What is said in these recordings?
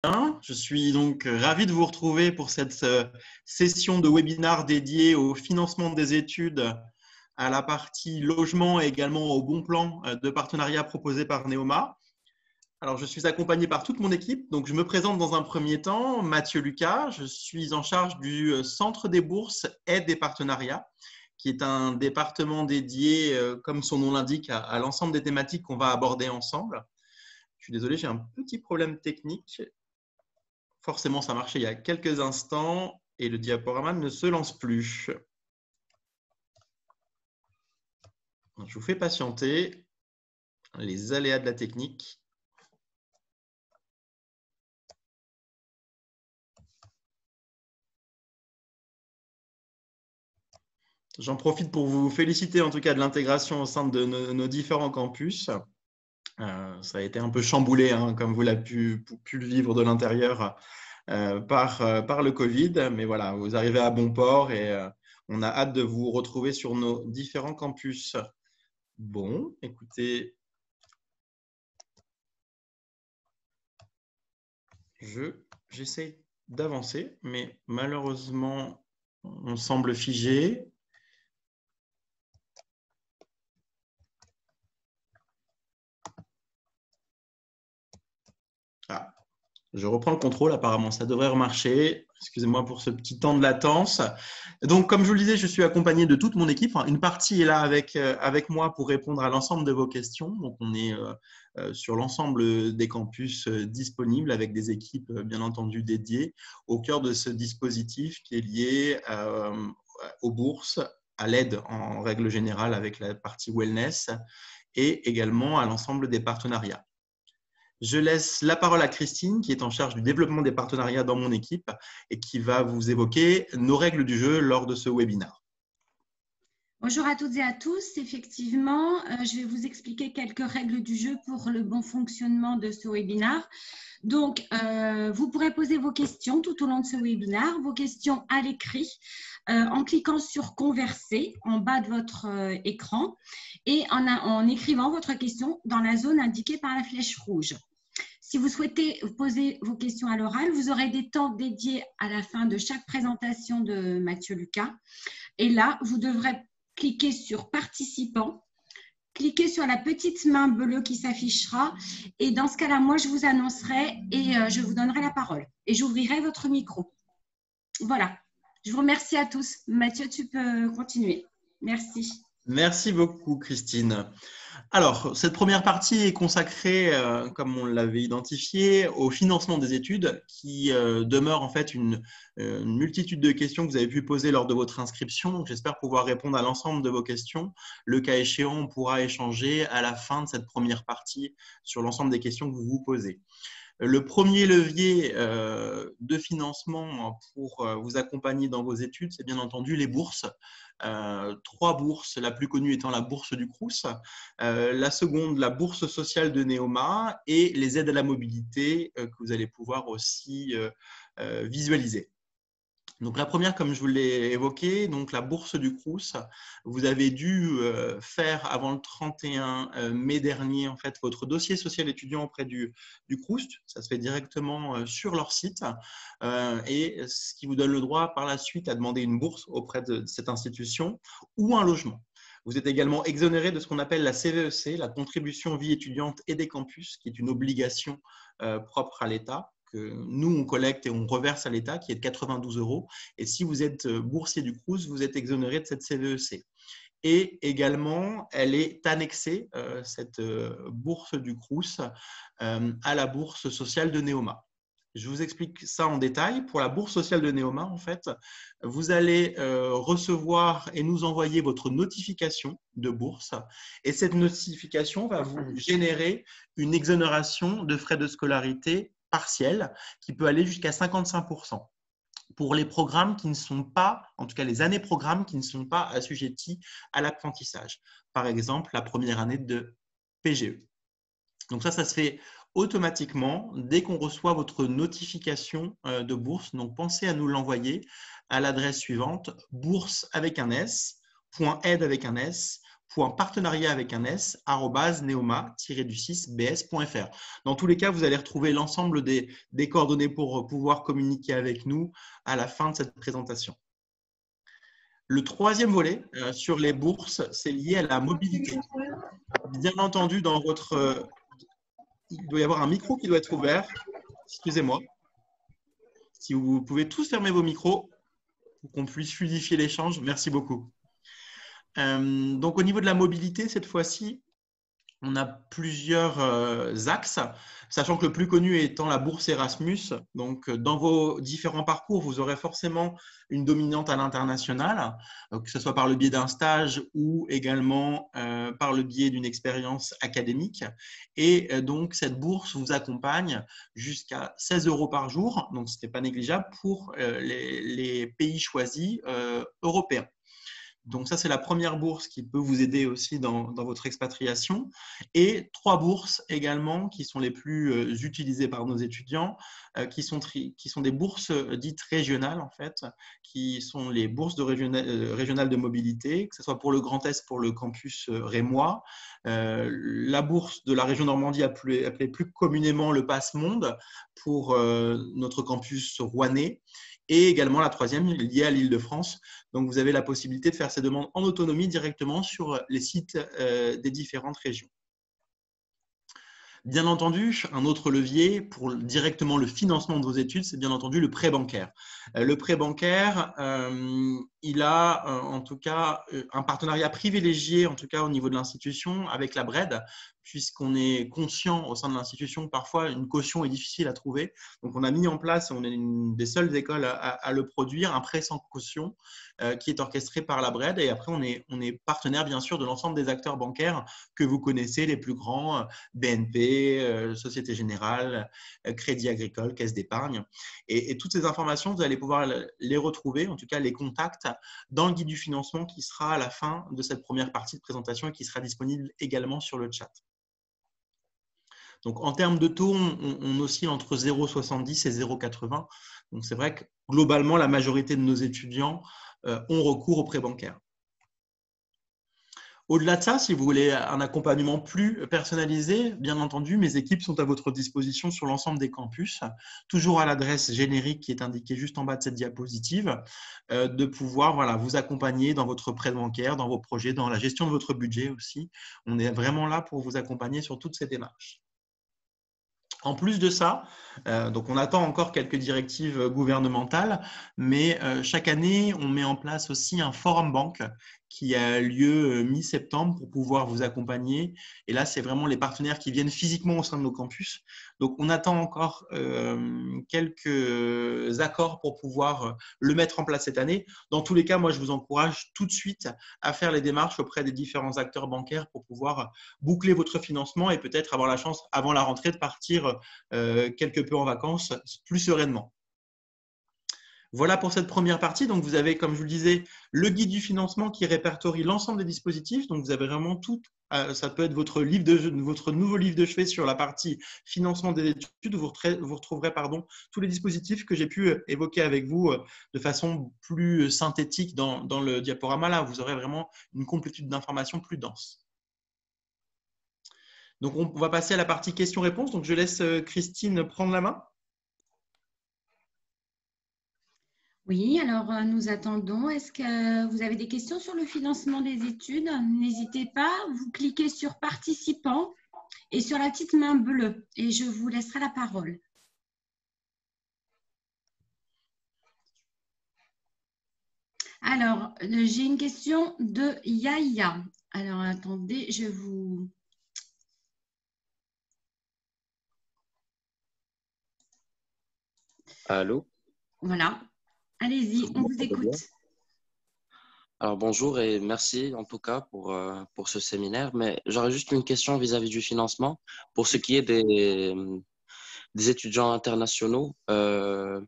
Je suis donc ravi de vous retrouver pour cette session de webinaire dédiée au financement des études, à la partie logement et également au bon plan de partenariat proposé par Neoma. Alors, je suis accompagné par toute mon équipe. Donc, je me présente dans un premier temps, Mathieu Lucas. Je suis en charge du Centre des bourses Aide et Partenariats, qui est un département dédié, comme son nom l'indique, à l'ensemble des thématiques qu'on va aborder ensemble. Je suis désolé, j'ai un petit problème technique. Forcément, ça marchait il y a quelques instants et le diaporama ne se lance plus. Je vous fais patienter les aléas de la technique. J'en profite pour vous féliciter en tout cas de l'intégration au sein de nos différents campus. Ça a été un peu chamboulé, comme vous l'avez pu le vivre de l'intérieur par le Covid. Mais voilà, vous arrivez à bon port et on a hâte de vous retrouver sur nos différents campus. Bon, écoutez, j'essaie d'avancer, mais malheureusement, on semble figé. Ah, je reprends le contrôle, apparemment, ça devrait remarcher. Excusez-moi pour ce petit temps de latence. Donc, comme je vous le disais, je suis accompagné de toute mon équipe. Une partie est là avec moi pour répondre à l'ensemble de vos questions. Donc, on est sur l'ensemble des campus disponibles avec des équipes, bien entendu, dédiées au cœur de ce dispositif qui est lié aux bourses, à l'aide en règle générale avec la partie wellness et également à l'ensemble des partenariats. Je laisse la parole à Christine, qui est en charge du développement des partenariats dans mon équipe et qui va vous évoquer nos règles du jeu lors de ce webinaire. Bonjour à toutes et à tous. Effectivement, je vais vous expliquer quelques règles du jeu pour le bon fonctionnement de ce webinaire. Donc, vous pourrez poser vos questions tout au long de ce webinaire, vos questions à l'écrit, en cliquant sur « Converser » en bas de votre écran et en écrivant votre question dans la zone indiquée par la flèche rouge. Si vous souhaitez poser vos questions à l'oral, vous aurez des temps dédiés à la fin de chaque présentation de Mathieu Lucas. Et là, vous devrez cliquer sur « Participants », cliquez sur la petite main bleue qui s'affichera et dans ce cas-là, moi, je vous annoncerai et je vous donnerai la parole et j'ouvrirai votre micro. Voilà. Je vous remercie à tous. Mathieu, tu peux continuer. Merci. Merci beaucoup, Christine. Alors, cette première partie est consacrée, comme on l'avait identifié, au financement des études qui demeure en fait une multitude de questions que vous avez pu poser lors de votre inscription. J'espère pouvoir répondre à l'ensemble de vos questions. Le cas échéant, on pourra échanger à la fin de cette première partie sur l'ensemble des questions que vous vous posez. Le premier levier de financement pour vous accompagner dans vos études, c'est bien entendu les bourses. 3 bourses, la plus connue étant la bourse du Crous, la seconde, la bourse sociale de Neoma et les aides à la mobilité que vous allez pouvoir aussi visualiser. Donc, la première, comme je vous l'ai évoqué, donc la bourse du Crous, vous avez dû faire avant le 31 mai dernier en fait, votre dossier social étudiant auprès du Crous. Ça se fait directement sur leur site et ce qui vous donne le droit par la suite à demander une bourse auprès de cette institution ou un logement. Vous êtes également exonéré de ce qu'on appelle la CVEC, la contribution vie étudiante et des campus, qui est une obligation propre à l'État, que nous, on collecte et on reverse à l'État, qui est de 92 €. Et si vous êtes boursier du Crous, vous êtes exonéré de cette CVEC. Et également, elle est annexée, cette bourse du Crous, à la bourse sociale de Neoma. Je vous explique ça en détail. Pour la bourse sociale de Neoma, en fait, vous allez recevoir et nous envoyer votre notification de bourse. Et cette notification va vous générer une exonération de frais de scolarité partielle qui peut aller jusqu'à 55% pour les programmes qui ne sont pas, en tout cas les années programmes qui ne sont pas assujettis à l'apprentissage. Par exemple, la première année de PGE. Donc ça se fait automatiquement dès qu'on reçoit votre notification de bourse. Donc, pensez à nous l'envoyer à l'adresse suivante, bourse avec un S, .aide avec un S, .partenariat avec un S, @neoma-bs.fr. Dans tous les cas, vous allez retrouver l'ensemble des coordonnées pour pouvoir communiquer avec nous à la fin de cette présentation. Le troisième volet sur les bourses, c'est lié à la mobilité. Bien entendu, il doit y avoir un micro qui doit être ouvert. Excusez-moi. Si vous pouvez tous fermer vos micros pour qu'on puisse fluidifier l'échange, merci beaucoup. Donc, au niveau de la mobilité, cette fois-ci, on a plusieurs axes, sachant que le plus connu étant la bourse Erasmus. Donc, dans vos différents parcours, vous aurez forcément une dominante à l'international, que ce soit par le biais d'un stage ou également par le biais d'une expérience académique. Et donc, cette bourse vous accompagne jusqu'à 16 € par jour, donc ce n'est pas négligeable pour les pays choisis européens. Donc ça, c'est la première bourse qui peut vous aider aussi dans votre expatriation. Et 3 bourses également qui sont les plus utilisées par nos étudiants, qui sont des bourses dites régionales en fait, qui sont les bourses régionales de mobilité, que ce soit pour le Grand Est, pour le campus rémois, la bourse de la région Normandie appelée plus communément le Pass Monde pour notre campus rouennais, et également la troisième liée à l'Île-de-France. Donc, vous avez la possibilité de faire ces demandes en autonomie directement sur les sites des différentes régions. Bien entendu, un autre levier pour directement le financement de vos études, c'est bien entendu le prêt bancaire. Le prêt bancaire, il a en tout cas un partenariat privilégié, en tout cas au niveau de l'institution, avec la BRED, puisqu'on est conscient au sein de l'institution que parfois une caution est difficile à trouver. Donc, on a mis en place, on est une des seules écoles à le produire, un prêt sans caution qui est orchestré par la BRED. Et après, on est partenaire, bien sûr, de l'ensemble des acteurs bancaires que vous connaissez, les plus grands, BNP, Société Générale, Crédit Agricole, Caisse d'épargne. Et toutes ces informations, vous allez pouvoir les retrouver, en tout cas les contacts, dans le guide du financement qui sera à la fin de cette première partie de présentation et qui sera disponible également sur le chat. Donc, en termes de taux, on oscille entre 0,70 et 0,80. Donc, c'est vrai que globalement, la majorité de nos étudiants ont recours au prêt bancaire. Au-delà de ça, si vous voulez un accompagnement plus personnalisé, bien entendu, mes équipes sont à votre disposition sur l'ensemble des campus, toujours à l'adresse générique qui est indiquée juste en bas de cette diapositive, de pouvoir vous accompagner dans votre prêt bancaire, dans vos projets, dans la gestion de votre budget aussi. On est vraiment là pour vous accompagner sur toutes ces démarches. En plus de ça, donc on attend encore quelques directives gouvernementales, mais chaque année, on met en place aussi un forum banque qui a lieu mi-septembre pour pouvoir vous accompagner. Et là, c'est vraiment les partenaires qui viennent physiquement au sein de nos campus. Donc, on attend encore quelques accords pour pouvoir le mettre en place cette année. Dans tous les cas, moi, je vous encourage tout de suite à faire les démarches auprès des différents acteurs bancaires pour pouvoir boucler votre financement et peut-être avoir la chance, avant la rentrée, de partir quelque peu en vacances plus sereinement. Voilà pour cette première partie. Donc, vous avez, comme je vous le disais, le guide du financement qui répertorie l'ensemble des dispositifs. Donc, vous avez vraiment tout. Ça peut être votre nouveau livre de chevet sur la partie financement des études. Vous retrouverez tous les dispositifs que j'ai pu évoquer avec vous de façon plus synthétique dans le diaporama. Là, vous aurez vraiment une complétude d'informations plus dense. Donc, on va passer à la partie questions-réponses. Donc, je laisse Christine prendre la main. Oui, alors nous attendons. Est-ce que vous avez des questions sur le financement des études? N'hésitez pas, vous cliquez sur participants et sur la petite main bleue et je vous laisserai la parole. Alors, j'ai une question de Yaya. Alors, attendez, je vous… Allô? Voilà. Allez-y, on vous écoute. Alors bonjour et merci en tout cas pour ce séminaire, mais j'aurais juste une question vis-à-vis du financement. Pour ce qui est des étudiants internationaux, pour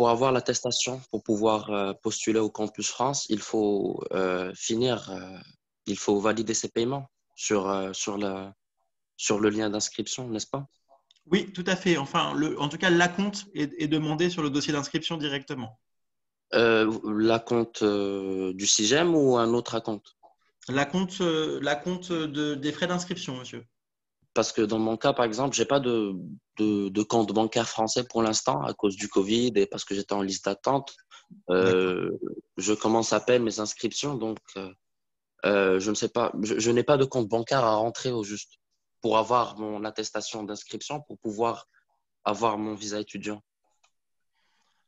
avoir l'attestation, pour pouvoir postuler au Campus France, il faut il faut valider ses paiements sur le lien d'inscription, n'est-ce pas? Oui, tout à fait. Enfin, en tout cas, l'acompte est demandé sur le dossier d'inscription directement. L'acompte du CIGEM ou un autre acompte? La compte des frais d'inscription, monsieur. Parce que dans mon cas, par exemple, j'ai pas de compte bancaire français pour l'instant à cause du Covid et parce que j'étais en liste d'attente. D'accord. Euh, je commence à peine mes inscriptions, donc je ne sais pas. Je n'ai pas de compte bancaire à rentrer au juste pour avoir mon attestation d'inscription pour pouvoir avoir mon visa étudiant.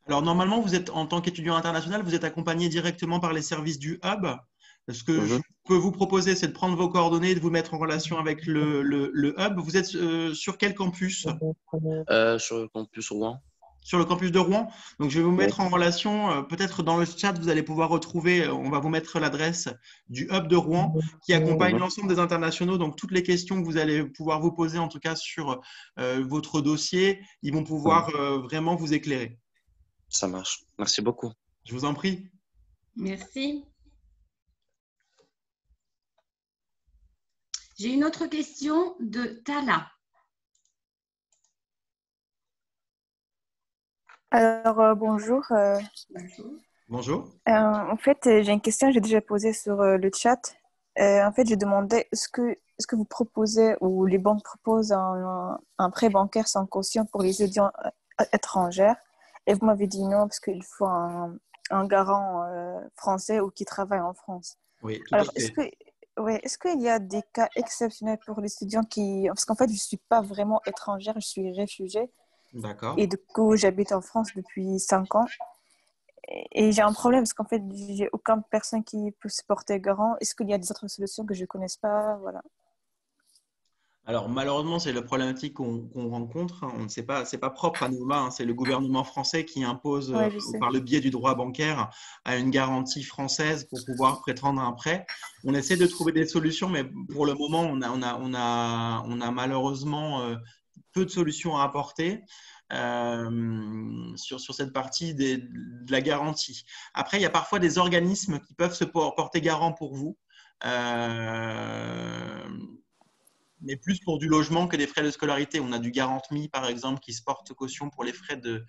Alors, normalement, vous êtes, en tant qu'étudiant international, vous êtes accompagné directement par les services du Hub. Ce que je Mhm. peux vous proposer, c'est de prendre vos coordonnées et de vous mettre en relation avec le Hub. Vous êtes sur quel campus? Sur le campus Rouen. Sur le campus de Rouen. Donc, je vais vous Oui. mettre en relation. Peut-être dans le chat, vous allez pouvoir retrouver, on va vous mettre l'adresse du Hub de Rouen qui accompagne Mhm. l'ensemble des internationaux. Donc, toutes les questions que vous allez pouvoir vous poser, en tout cas sur votre dossier, ils vont Mhm. pouvoir vraiment vous éclairer. Ça marche. Merci beaucoup. Je vous en prie. Merci. J'ai une autre question de Tala. Alors, bonjour. Bonjour. En fait, j'ai une question que j'ai déjà posée sur le chat. En fait, je demandais est-ce que vous proposez ou les banques proposent un prêt bancaire sans caution pour les étudiants étrangers? Et vous m'avez dit non parce qu'il faut un garant français ou qui travaille en France. Oui, tout à Alors, fait. ouais, est-ce qu'il y a des cas exceptionnels pour les étudiants qui... Parce qu'en fait, je ne suis pas vraiment étrangère, je suis réfugiée. D'accord. Et du coup, j'habite en France depuis 5 ans. Et j'ai un problème parce qu'en fait, j'ai aucune personne qui peut se porter garant. Est-ce qu'il y a des autres solutions que je ne connaisse pas? Voilà. Alors, malheureusement, c'est la problématique qu'on rencontre. On ne sait pas, c'est pas propre à Nova, hein. C'est le gouvernement français qui impose, Ouais, je sais. par le biais du droit bancaire, à une garantie française pour pouvoir prétendre un prêt. On essaie de trouver des solutions, mais pour le moment, on a malheureusement peu de solutions à apporter sur cette partie de la garantie. Après, il y a parfois des organismes qui peuvent se porter garant pour vous. Euh, mais plus pour du logement que des frais de scolarité. On a du Garant-Me, par exemple, qui se porte caution pour les frais de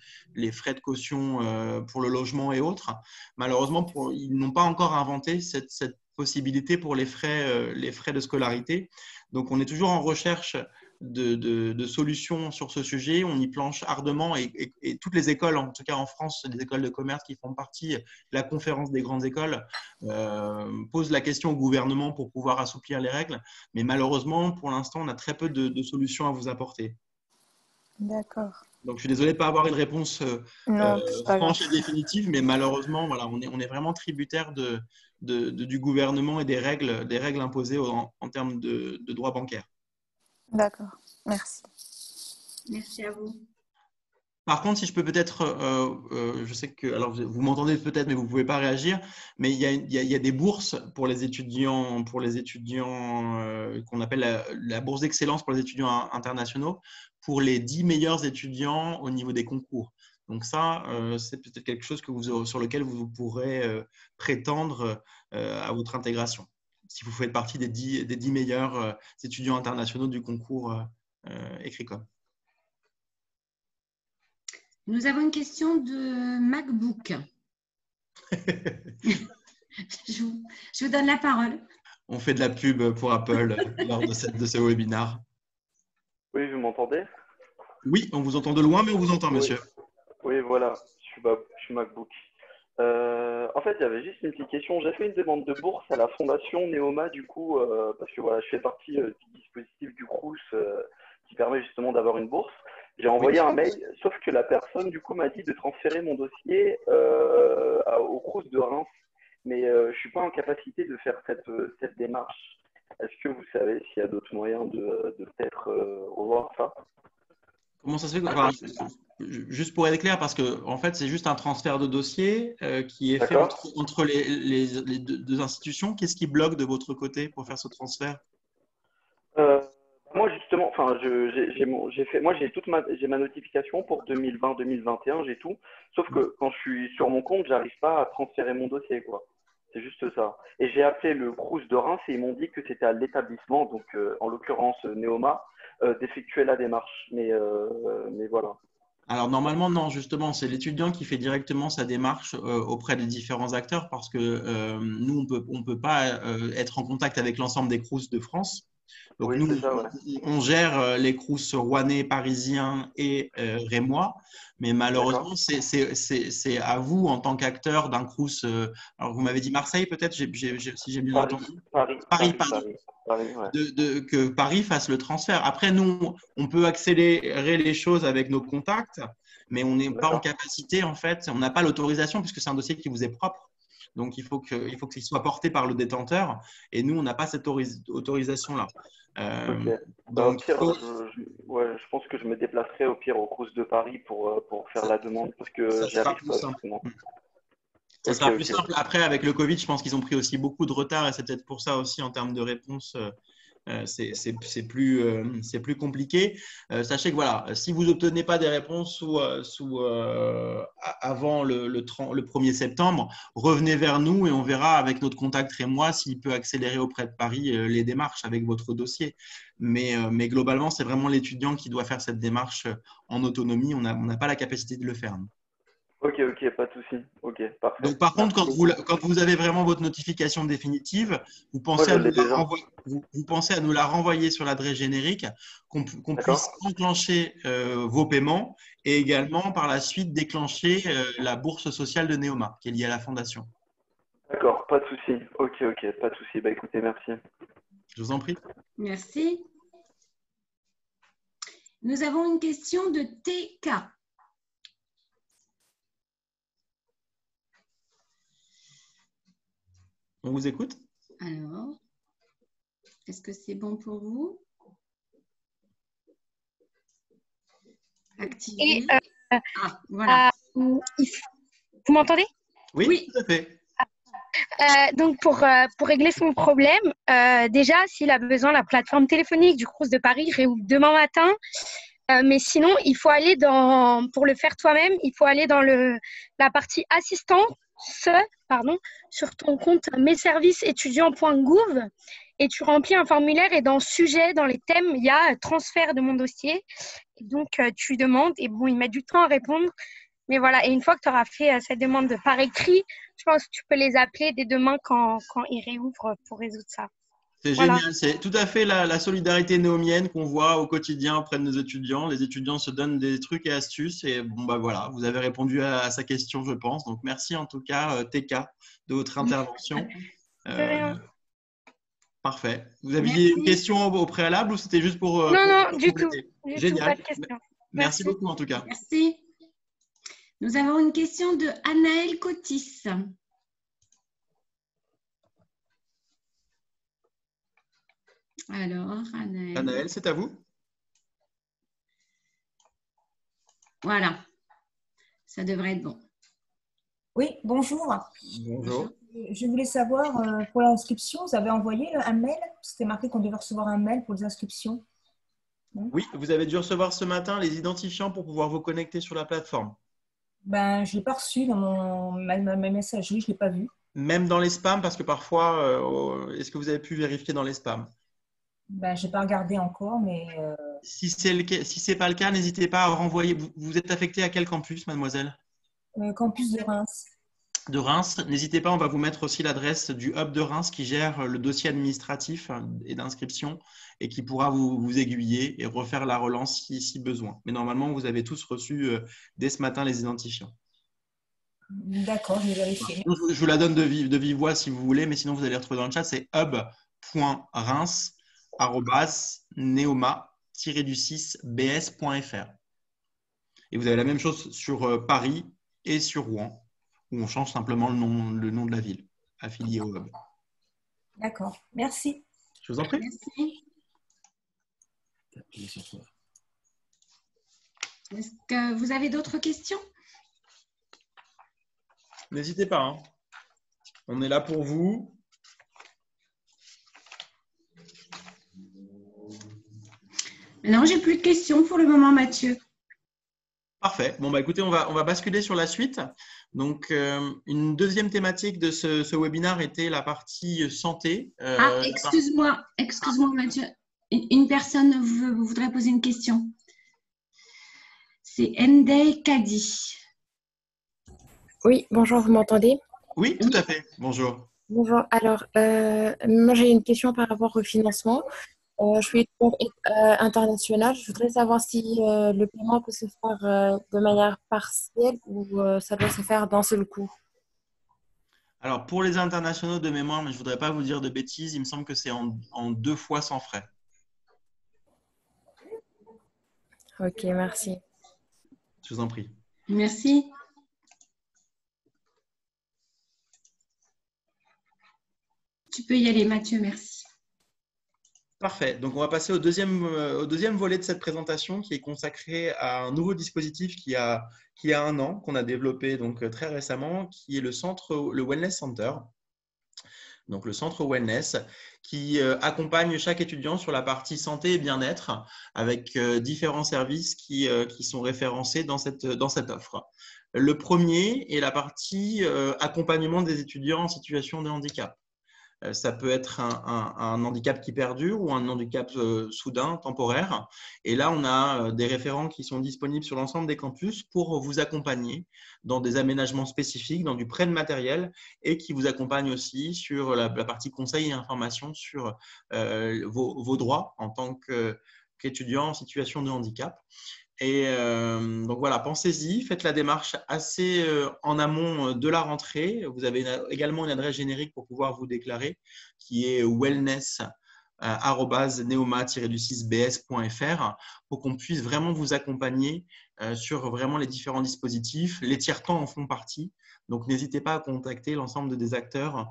caution pour le logement et autres. Malheureusement, ils n'ont pas encore inventé cette possibilité pour les frais de scolarité. Donc, on est toujours en recherche de solutions sur ce sujet. On y planche ardemment et toutes les écoles, en tout cas en France, les écoles de commerce qui font partie de la conférence des grandes écoles, posent la question au gouvernement pour pouvoir assouplir les règles. Mais malheureusement, pour l'instant, on a très peu de solutions à vous apporter. D'accord. Donc, je suis désolé de ne pas avoir une réponse Non, c'est pas grave. franche et définitive, mais malheureusement, voilà, on est vraiment tributaire du gouvernement et des règles imposées en termes de droit bancaire. D'accord. Merci. Merci à vous. Par contre, si je peux peut-être, je sais que, alors vous m'entendez peut-être, mais vous ne pouvez pas réagir, mais il y a des bourses pour les étudiants qu'on appelle la bourse d'excellence pour les étudiants internationaux, pour les 10 meilleurs étudiants au niveau des concours. Donc ça, c'est peut-être quelque chose sur lequel vous pourrez prétendre à votre intégration, si vous faites partie des 10 meilleurs étudiants internationaux du concours Écricom. Nous avons une question de MacBook. Je vous donne la parole. On fait de la pub pour Apple lors de ce webinaire. Oui, vous m'entendez? Oui, on vous entend de loin, mais on vous entend, Oui, monsieur. oui, voilà, je suis MacBook. En fait, j'avais juste une petite question. J'ai fait une demande de bourse à la fondation Neoma, du coup, parce que voilà, je fais partie du dispositif du Crous qui permet justement d'avoir une bourse. J'ai Oui. envoyé un mail, sauf que la personne, du coup, m'a dit de transférer mon dossier au Crous de Reims. Mais je ne suis pas en capacité de faire cette démarche. Est-ce que vous savez s'il y a d'autres moyens de peut-être revoir ça? Comment ça se fait enfin, juste pour être clair, parce que en fait, c'est juste un transfert de dossier qui est fait D'accord? entre les deux institutions. Qu'est-ce qui bloque de votre côté pour faire ce transfert? Euh, Moi justement, enfin, moi j'ai ma notification pour 2020-2021, j'ai tout. Sauf que quand je suis sur mon compte, j'arrive pas à transférer mon dossier, quoi. C'est juste ça. Et j'ai appelé le Crous de Reims et ils m'ont dit que c'était à l'établissement, donc en l'occurrence Neoma, d'effectuer la démarche. Mais voilà. Alors normalement, non, justement, c'est l'étudiant qui fait directement sa démarche auprès des différents acteurs parce que nous, on peut pas être en contact avec l'ensemble des Crous de France. Donc Oui, nous, c'est ça, ouais. on gère les Crous rouennais, parisiens et rémois, mais D'accord. malheureusement, c'est à vous en tant qu'acteur d'un Crous. Alors vous m'avez dit Marseille peut-être, si j'ai bien Paris, entendu. Paris, Paris, Paris, pardon. Paris, Paris, ouais. Que Paris fasse le transfert. Après, nous, on peut accélérer les choses avec nos contacts, mais on n'est pas en D'accord. capacité, en fait, on n'a pas l'autorisation puisque c'est un dossier qui vous est propre. Donc, il faut qu'il soit porté par le détenteur et nous, on n'a pas cette autorisation-là. Ok. Bah, au Donc, il pire, faut, ouais, je pense que je me déplacerai au pire au Crous de Paris pour faire ça, la demande parce que ça j'y sera arrive plus pas simple. justement. Ça Ok, sera plus ok. simple. Après, avec le Covid, je pense qu'ils ont pris aussi beaucoup de retard et c'est peut-être pour ça aussi en termes de réponse. C'est plus compliqué. Sachez que voilà, si vous n'obtenez pas des réponses avant le 1er septembre, revenez vers nous et on verra avec notre contact et moi s'il peut accélérer auprès de Paris les démarches avec votre dossier. Mais globalement, c'est vraiment l'étudiant qui doit faire cette démarche en autonomie. On n'a pas la capacité de le faire. Nous. Ok, ok, pas de souci. Ok, parfait. Donc, par contre, Merci beaucoup. quand vous avez vraiment votre notification définitive, Moi, je l'ai déjà. vous pensez à nous la renvoyer sur l'adresse générique, qu'on puisse D'accord? enclencher vos paiements et également par la suite déclencher la bourse sociale de Neoma qui est liée à la fondation. D'accord, pas de souci. Ok, ok, pas de souci. Bah écoutez, merci. Je vous en prie. Merci. Nous avons une question de TK. On vous écoute. Alors, est-ce que c'est bon pour vous? Activer. Ah, voilà. Vous m'entendez? Oui, tout à fait. Donc, pour régler son problème, déjà, s'il a besoin, la plateforme téléphonique du Crous de Paris réouvre demain matin. Mais sinon, il faut aller pour le faire toi-même, il faut aller dans la partie assistance, sur ton compte messervicesétudiants.gouv et tu remplis un formulaire et dans sujet, dans les thèmes, il y a transfert de mon dossier. Et donc, tu demandes et bon, il met du temps à répondre. Mais voilà, et une fois que tu auras fait cette demande par écrit, je pense que tu peux les appeler dès demain quand ils réouvrent pour résoudre ça. C'est Voilà. génial. C'est tout à fait la solidarité néomienne qu'on voit au quotidien auprès de nos étudiants. Les étudiants se donnent des trucs et astuces. Et bon, bah voilà, vous avez répondu à sa question, je pense. Donc, merci en tout cas, TK, de votre intervention. De rien. Parfait. Vous aviez une question au préalable ou c'était juste pour Non, pour du tout. compléter? Du tout, Génial. pas de question. Merci beaucoup en tout cas. Merci. Nous avons une question de Anaël Cotis. Alors, Anaël. Anaël, c'est à vous. Voilà. Ça devrait être bon. Oui, bonjour. Bonjour. Je voulais savoir, pour l'inscription, vous avez envoyé un mail? C'était marqué qu'on devait recevoir un mail pour les inscriptions. Oui, vous avez dû recevoir ce matin les identifiants pour pouvoir vous connecter sur la plateforme. Ben, je ne l'ai pas reçu dans ma messagerie, je ne l'ai pas vu. Même dans les spams, parce que parfois, est-ce que vous avez pu vérifier dans les spams? Ben, je n'ai pas regardé encore, mais… Si ce n'est pas le cas, n'hésitez pas à renvoyer. Vous êtes affecté à quel campus, mademoiselle? Campus de Reims. De Reims. N'hésitez pas, on va vous mettre aussi l'adresse du hub de Reims qui gère le dossier administratif et d'inscription et qui pourra vous aiguiller et refaire la relance si besoin. Mais normalement, vous avez tous reçu dès ce matin les identifiants. D'accord, je vais vérifier. Je vous la donne de vive voix si vous voulez, mais sinon vous allez les retrouver dans le chat. C'est hub.reims@neoma-bs.fr. Et vous avez la même chose sur Paris et sur Rouen, où on change simplement le nom de la ville affiliée au hub. D'accord, merci. Je vous en prie. Merci. Est-ce que vous avez d'autres questions? N'hésitez pas. Hein. On est là pour vous. Non, j'ai plus de questions pour le moment, Mathieu. Parfait. Bon, bah, écoutez, on va basculer sur la suite. Donc, une deuxième thématique de ce webinaire était la partie santé. Excuse-moi, Mathieu. Une personne voudrait poser une question. C'est Ndei Kadi. Oui, bonjour, vous m'entendez? Oui, tout à fait. Bonjour. Bonjour. Alors, moi j'ai une question par rapport au financement. Je suis étudiante internationale. Je voudrais savoir si le paiement peut se faire de manière partielle ou ça doit se faire d'un seul coup. Alors, pour les internationaux de mémoire, mais je ne voudrais pas vous dire de bêtises, il me semble que c'est en 2 fois sans frais. Ok, merci. Je vous en prie. Merci. Tu peux y aller, Mathieu, merci. Parfait. Donc, on va passer au deuxième volet de cette présentation qui est consacré à un nouveau dispositif qui a 1 an, qu'on a développé donc très récemment, qui est le Wellness Center. Donc, le centre Wellness qui accompagne chaque étudiant sur la partie santé et bien-être avec différents services qui sont référencés dans cette offre. Le premier est la partie accompagnement des étudiants en situation de handicap. Ça peut être un handicap qui perdure ou un handicap soudain, temporaire. Et là, on a des référents qui sont disponibles sur l'ensemble des campus pour vous accompagner dans des aménagements spécifiques, dans du prêt de matériel et qui vous accompagnent aussi sur la partie conseil et information sur vos droits en tant qu'étudiant en situation de handicap. Et donc voilà, pensez-y, faites la démarche assez en amont de la rentrée. Vous avez également une adresse générique pour pouvoir vous déclarer qui est wellness@neoma-bs.fr pour qu'on puisse vraiment vous accompagner sur vraiment les différents dispositifs. Les tiers-temps en font partie. Donc, n'hésitez pas à contacter l'ensemble des acteurs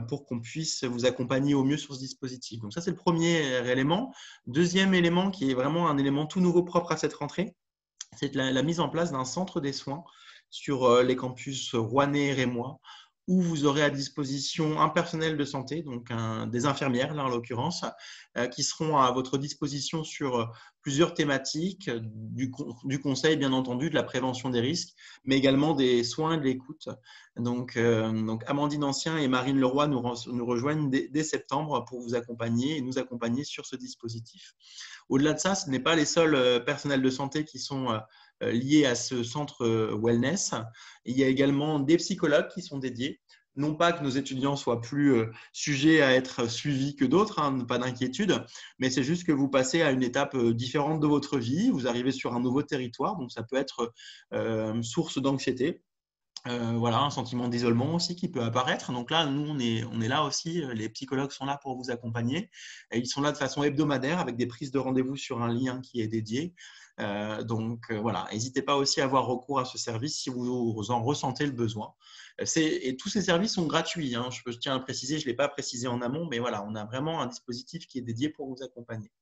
pour qu'on puisse vous accompagner au mieux sur ce dispositif. Donc, ça, c'est le premier élément. Deuxième élément qui est vraiment un élément tout nouveau propre à cette rentrée, c'est la mise en place d'un centre des soins sur les campus rouennais et rémois où vous aurez à disposition un personnel de santé, donc des infirmières là en l'occurrence, qui seront à votre disposition sur plusieurs thématiques, du conseil bien entendu, de la prévention des risques, mais également des soins et de l'écoute. Donc Amandine Ancien et Marine Leroy nous rejoignent dès septembre pour vous accompagner et nous accompagner sur ce dispositif. Au-delà de ça, ce n'est pas les seuls personnels de santé qui sont liés à ce centre wellness. Il y a également des psychologues qui sont dédiés. Non pas que nos étudiants soient plus sujets à être suivis que d'autres, hein, pas d'inquiétude, mais c'est juste que vous passez à une étape différente de votre vie, vous arrivez sur un nouveau territoire, donc ça peut être source d'anxiété. Voilà, un sentiment d'isolement aussi qui peut apparaître. Donc là, nous, on est là aussi. Les psychologues sont là pour vous accompagner. Et ils sont là de façon hebdomadaire avec des prises de rendez-vous sur un lien qui est dédié. Voilà, n'hésitez pas aussi à avoir recours à ce service si vous en ressentez le besoin. Et tous ces services sont gratuits, hein. Je tiens à le préciser, je ne l'ai pas précisé en amont, mais voilà, on a vraiment un dispositif qui est dédié pour vous accompagner.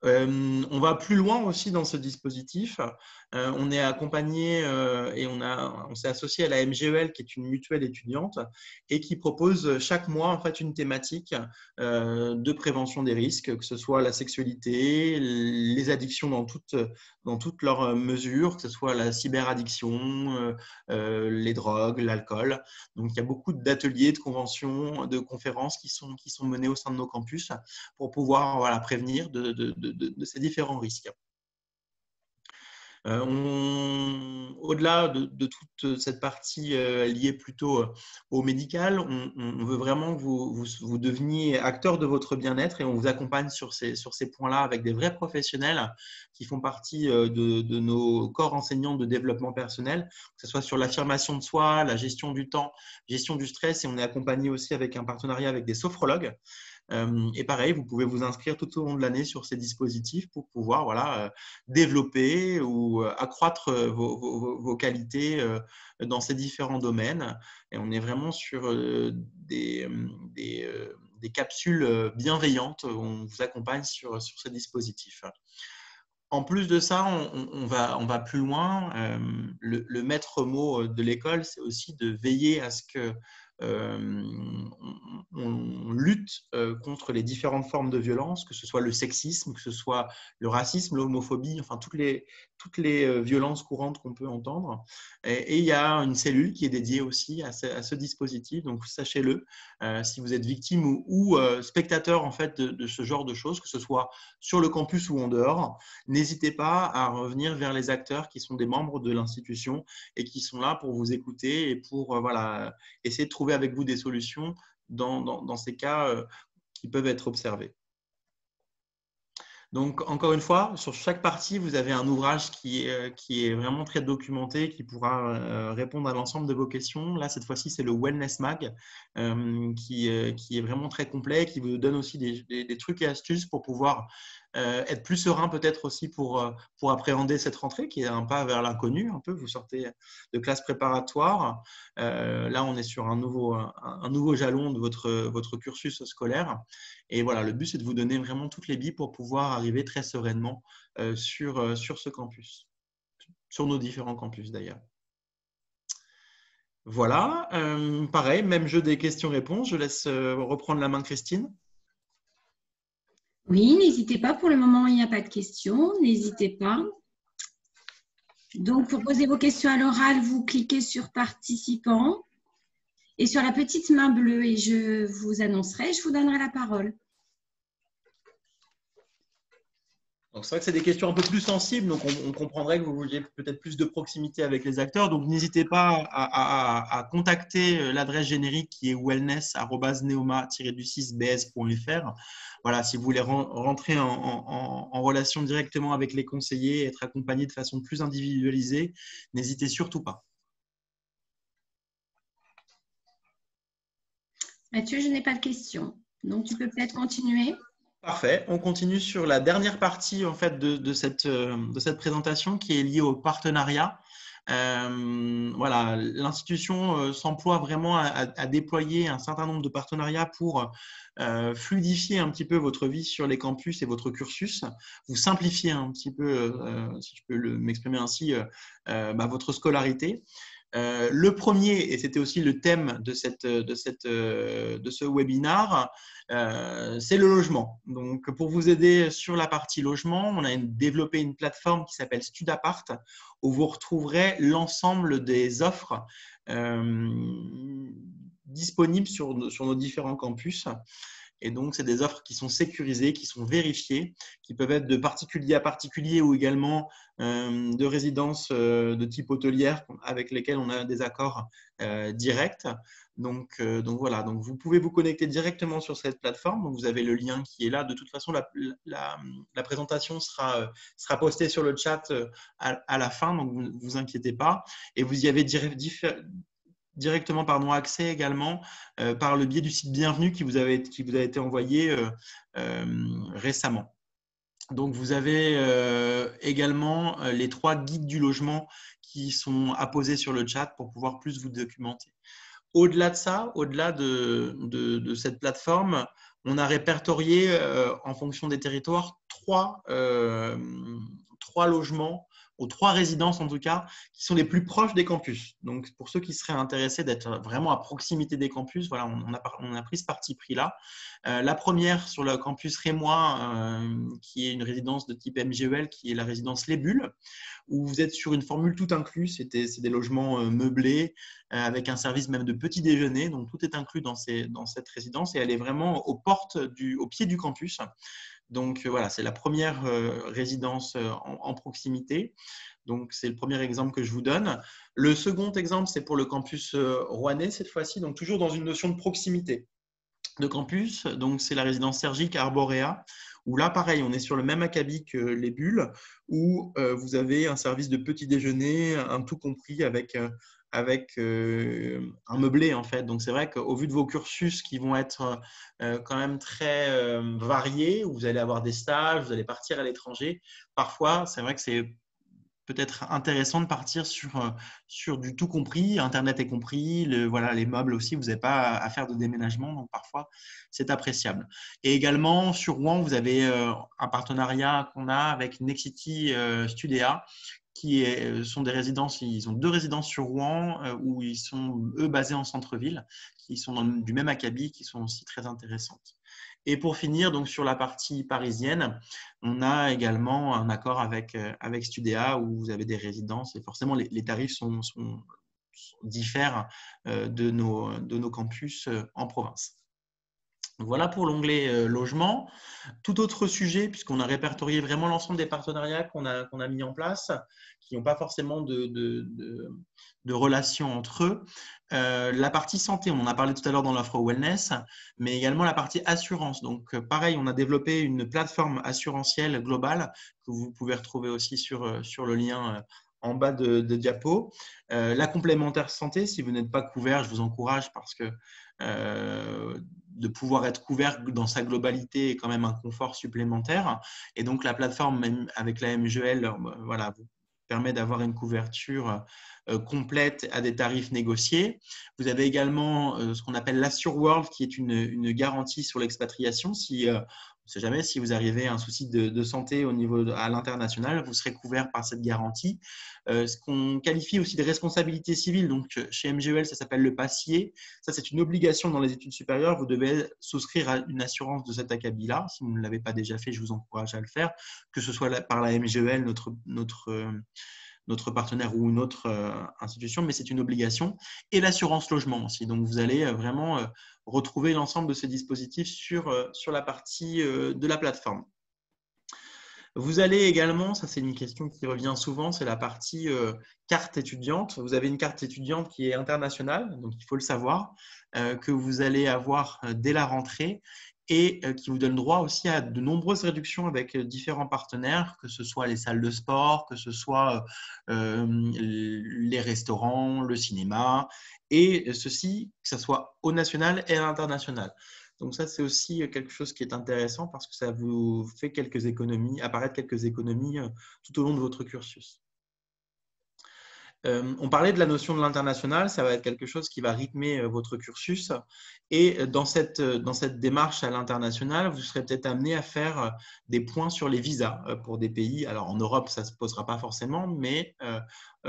On va plus loin aussi dans ce dispositif. On est accompagné et on s'est associé à la MGEL, qui est une mutuelle étudiante et qui propose chaque mois en fait une thématique de prévention des risques, que ce soit la sexualité, les addictions dans toutes leurs mesures, que ce soit la cyberaddiction, les drogues, l'alcool. Donc il y a beaucoup d'ateliers, de conventions, de conférences qui sont menées au sein de nos campus pour pouvoir prévenir de ces différents risques. Au-delà de toute cette partie liée plutôt au médical, on veut vraiment que vous deveniez acteur de votre bien-être et on vous accompagne sur ces points-là avec des vrais professionnels qui font partie de nos corps enseignants de développement personnel, que ce soit sur l'affirmation de soi, la gestion du temps, gestion du stress, et on est accompagné aussi avec un partenariat avec des sophrologues. Et pareil, vous pouvez vous inscrire tout au long de l'année sur ces dispositifs pour pouvoir développer ou accroître vos qualités dans ces différents domaines. Et on est vraiment sur des capsules bienveillantes où on vous accompagne sur ces dispositifs. En plus de ça, on va plus loin. Le maître mot de l'école, c'est aussi de veiller à ce que on lutte contre les différentes formes de violence, que ce soit le sexisme, que ce soit le racisme, l'homophobie, enfin toutes les violences courantes qu'on peut entendre. Et il y a une cellule qui est dédiée aussi à ce dispositif. Donc sachez-le, si vous êtes victime ou spectateur en fait de ce genre de choses, que ce soit sur le campus ou en dehors, n'hésitez pas à revenir vers les acteurs qui sont des membres de l'institution et qui sont là pour vous écouter et pour voilà, essayer de trouver avec vous des solutions dans ces cas qui peuvent être observés. Donc, encore une fois, sur chaque partie, vous avez un ouvrage qui est vraiment très documenté, qui pourra répondre à l'ensemble de vos questions. Là, cette fois-ci, c'est le Wellness Mag, qui est vraiment très complet, qui vous donne aussi des trucs et astuces pour pouvoir être plus serein peut-être aussi pour appréhender cette rentrée, qui est un pas vers l'inconnu un peu. Vous sortez de classe préparatoire. Là, on est sur un nouveau jalon de votre cursus scolaire. Et voilà, le but, c'est de vous donner vraiment toutes les billes pour pouvoir arriver très sereinement sur ce campus, sur nos différents campus d'ailleurs. Voilà, pareil, même jeu des questions-réponses. Je laisse reprendre la main Christine. Oui, n'hésitez pas. Pour le moment, il n'y a pas de questions. N'hésitez pas. Donc, pour poser vos questions à l'oral, vous cliquez sur « Participants » et sur la petite main bleue et je vous annoncerai, je vous donnerai la parole. Donc, c'est vrai que c'est des questions un peu plus sensibles, donc on comprendrait que vous vouliez peut-être plus de proximité avec les acteurs. Donc, n'hésitez pas à contacter l'adresse générique qui est wellness@neoma-6bs.fr. Voilà, si vous voulez rentrer en relation directement avec les conseillers, être accompagné de façon plus individualisée, n'hésitez surtout pas. Mathieu, je n'ai pas de questions, donc tu peux peut-être continuer. Parfait. On continue sur la dernière partie en fait, de cette présentation qui est liée au partenariat. Voilà, l'institution s'emploie vraiment à déployer un certain nombre de partenariats pour fluidifier un petit peu votre vie sur les campus et votre cursus, vous simplifier un petit peu, si je peux m'exprimer ainsi, votre scolarité. Le premier, et c'était aussi le thème de ce webinaire, c'est le logement. Donc, pour vous aider sur la partie logement, on a développé une plateforme qui s'appelle Studapart, où vous retrouverez l'ensemble des offres disponibles sur nos différents campus. Et donc, c'est des offres qui sont sécurisées, qui sont vérifiées, qui peuvent être de particulier à particulier ou également de résidences de type hôtelière avec lesquelles on a des accords directs. Donc voilà, donc vous pouvez vous connecter directement sur cette plateforme. Donc, vous avez le lien qui est là. De toute façon, la présentation sera postée sur le chat à la fin, donc vous ne vous inquiétez pas. Et vous y avez directement accès également par le biais du site Bienvenue qui vous a été envoyé récemment. Donc, vous avez également les 3 guides du logement qui sont apposés sur le chat pour pouvoir plus vous documenter. Au-delà de ça, au-delà de cette plateforme, on a répertorié en fonction des territoires 3 logements ou 3 résidences en tout cas, qui sont les plus proches des campus. Donc, pour ceux qui seraient intéressés d'être vraiment à proximité des campus, voilà, on a pris ce parti pris-là. La première sur le campus rémois, qui est une résidence de type MGEL, qui est la résidence Les Bulles, où vous êtes sur une formule tout inclus. C'est des logements meublés, avec un service même de petit déjeuner. Donc, tout est inclus dans cette résidence et elle est vraiment au pied du campus. Donc, voilà, c'est la première résidence en proximité. Donc, c'est le premier exemple que je vous donne. Le second exemple, c'est pour le campus rouennais cette fois-ci, donc toujours dans une notion de proximité de campus. Donc, c'est la résidence Sergique Arborea, où là, pareil, on est sur le même acabit que les Bulles, où vous avez un service de petit déjeuner, un tout compris avec un meublé en fait. Donc, c'est vrai qu'au vu de vos cursus qui vont être quand même très variés, où vous allez avoir des stages, vous allez partir à l'étranger, parfois, c'est vrai que c'est peut-être intéressant de partir sur du tout compris, Internet est compris, les meubles aussi, vous n'avez pas à faire de déménagement, donc parfois c'est appréciable. Et également sur Rouen, vous avez un partenariat qu'on a avec Nexity Studéa, sont des résidences, ils ont 2 résidences sur Rouen où ils sont, eux, basés en centre-ville, qui sont du même acabit, qui sont aussi très intéressantes. Et pour finir, donc sur la partie parisienne, on a également un accord avec Studéa où vous avez des résidences et forcément les tarifs diffèrent de nos campus en province. Voilà pour l'onglet logement. Tout autre sujet, puisqu'on a répertorié vraiment l'ensemble des partenariats qu'on a mis en place, qui n'ont pas forcément de relation entre eux. La partie santé, on en a parlé tout à l'heure dans l'offre wellness, mais également la partie assurance. Donc, pareil, on a développé une plateforme assurantielle globale que vous pouvez retrouver aussi sur le lien en bas de diapo. La complémentaire santé, si vous n'êtes pas couvert, je vous encourage parce que de pouvoir être couvert dans sa globalité est quand même un confort supplémentaire. Et donc, la plateforme avec la MGL voilà, vous permet d'avoir une couverture complète à des tarifs négociés. Vous avez également ce qu'on appelle l'AssureWorld, qui est une garantie sur l'expatriation. Si on ne sait jamais, si vous arrivez à un souci de santé à l'international, vous serez couvert par cette garantie. Ce qu'on qualifie aussi de responsabilité civile, donc chez MGEL, ça s'appelle le passier. Ça, c'est une obligation dans les études supérieures. Vous devez souscrire à une assurance de cet acabit-là. Si vous ne l'avez pas déjà fait, je vous encourage à le faire, que ce soit par la MGEL, notre partenaire ou une autre institution, mais c'est une obligation. Et l'assurance logement aussi. Donc, vous allez vraiment retrouver l'ensemble de ces dispositifs sur la partie de la plateforme. Vous allez également, ça c'est une question qui revient souvent, c'est la partie carte étudiante. Vous avez une carte étudiante qui est internationale, donc il faut le savoir, que vous allez avoir dès la rentrée et qui vous donne droit aussi à de nombreuses réductions avec différents partenaires, que ce soit les salles de sport, que ce soit les restaurants, le cinéma, et ceci, que ce soit au national et à l'international. Donc ça, c'est aussi quelque chose qui est intéressant parce que ça vous fait apparaître quelques économies tout au long de votre cursus. On parlait de la notion de l'international, ça va être quelque chose qui va rythmer votre cursus. Et dans cette démarche à l'international, vous serez peut-être amené à faire des points sur les visas pour des pays. Alors en Europe, ça ne se posera pas forcément, mais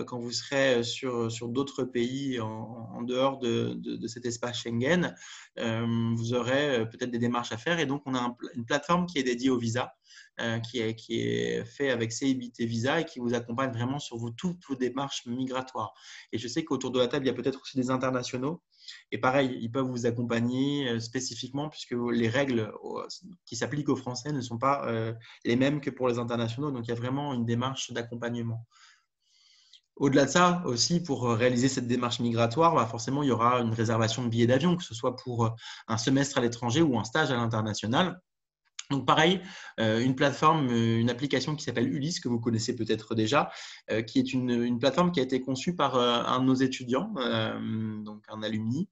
quand vous serez sur d'autres pays en dehors de cet espace Schengen, vous aurez peut-être des démarches à faire. Et donc, on a une plateforme qui est dédiée aux visas. Qui est fait avec CIBT Visa et qui vous accompagne vraiment sur toutes vos démarches migratoires. Et je sais qu'autour de la table, il y a peut-être aussi des internationaux. Et pareil, ils peuvent vous accompagner spécifiquement puisque les règles qui s'appliquent aux Français ne sont pas les mêmes que pour les internationaux. Donc, il y a vraiment une démarche d'accompagnement. Au-delà de ça, aussi, pour réaliser cette démarche migratoire, forcément, il y aura une réservation de billets d'avion, que ce soit pour un semestre à l'étranger ou un stage à l'international. Donc pareil, une plateforme, une application qui s'appelle Ulysse, que vous connaissez peut-être déjà, qui est une plateforme qui a été conçue par un de nos étudiants, donc un alumni,